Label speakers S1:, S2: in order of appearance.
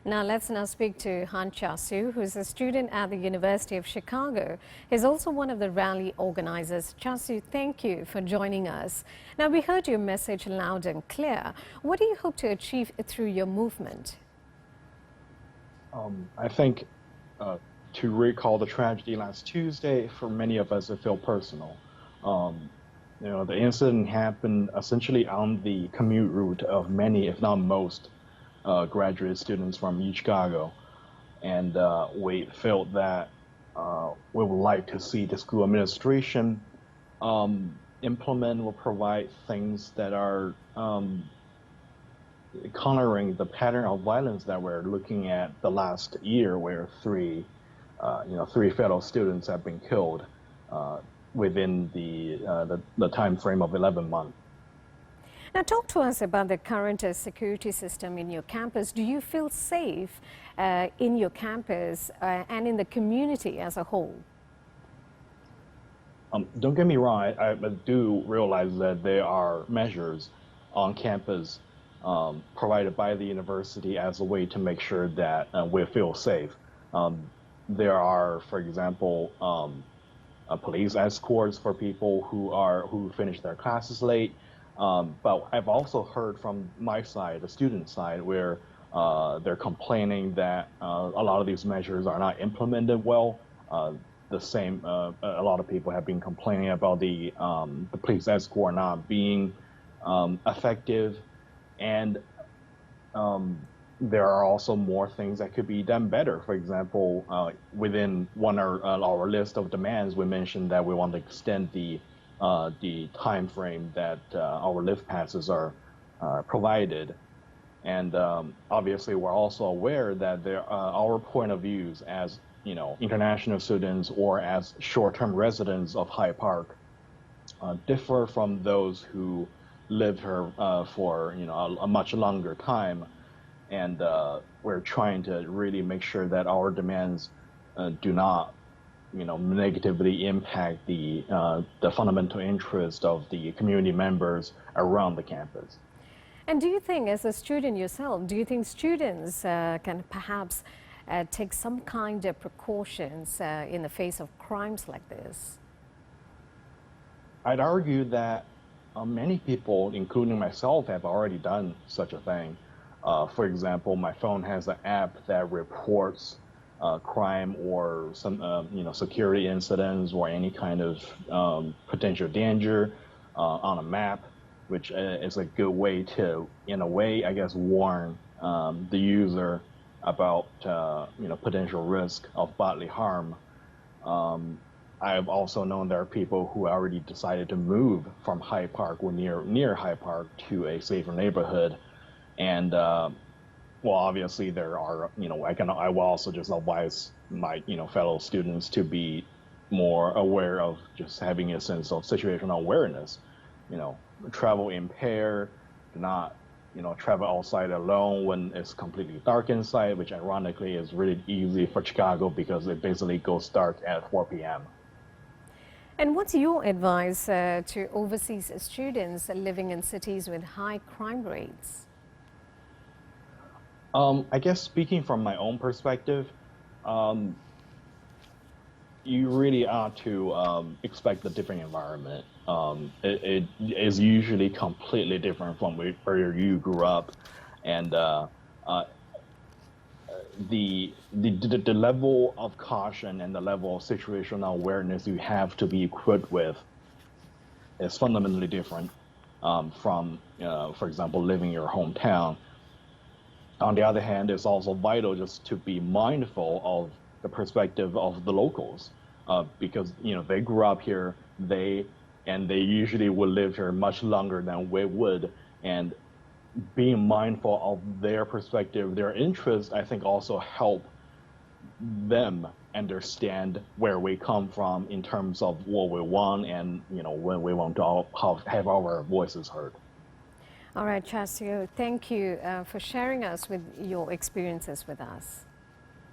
S1: Now let's speak to Han Jiaxiu, who is a student at the University of Chicago. He's also one of the rally organizers. Jiaxiu, thank you for joining us. Now we heard your message loud and clear. What do you hope to achieve through your movement?
S2: I think to recall the tragedy last Tuesday, for many of us, it felt personal. The incident happened essentially on the commute route of many, if not most, graduate students from Chicago, and we felt that we would like to see the school administration implement or provide things that are countering the pattern of violence that we're looking at the last year, where three fellow students have been killed within the time frame of 11 months.
S1: Now talk to us about the current security system in your campus. Do you feel safe in your campus and in the community as a whole?
S2: Don't get me wrong, I do realize that there are measures on campus provided by the university as a way to make sure that we feel safe. There are, for example, police escorts for people who finish their classes late. But I've also heard from my side, the student side, where they're complaining that a lot of these measures are not implemented well. A lot of people have been complaining about the police escort not being effective, and there are also more things that could be done better. For example, within our list of demands, we mentioned that we want to extend the time frame that our lift passes are provided, and obviously we're also aware that our point of views as international students or as short-term residents of Hyde Park differ from those who live here for a much longer time, and we're trying to really make sure that our demands do not negatively impact the fundamental interest of the community members around the campus.
S1: And do you think, as a student yourself, do you think students can perhaps take some kind of precautions in the face of crimes like this?
S2: I'd argue that many people, including myself, have already done such a thing. For example, my phone has an app that reports crime or some security incidents or any kind of potential danger on a map, which is a good way to, in a way, I guess, warn the user about potential risk of bodily harm. I've also known there are people who already decided to move from Hyde Park or near Hyde Park to a safer neighborhood, and well, obviously there are, I will also just advise my, fellow students to be more aware of just having a sense of situational awareness. Travel impaired, do not, travel outside alone when it's completely dark inside, which ironically is really easy for Chicago because it basically goes dark at 4 p.m.
S1: And what's your advice to overseas students living in cities with high crime rates?
S2: I guess speaking from my own perspective, you really ought to expect a different environment. It is usually completely different from where you grew up, and the level of caution and the level of situational awareness you have to be equipped with is fundamentally different from, for example, living in your hometown. On the other hand, it's also vital just to be mindful of the perspective of the locals, because they grew up here, they usually will live here much longer than we would, and being mindful of their perspective, their interests, I think also help them understand where we come from in terms of what we want and when we want to have our voices heard.
S1: All right, Jiaxiu, thank you for sharing us with your experiences with us.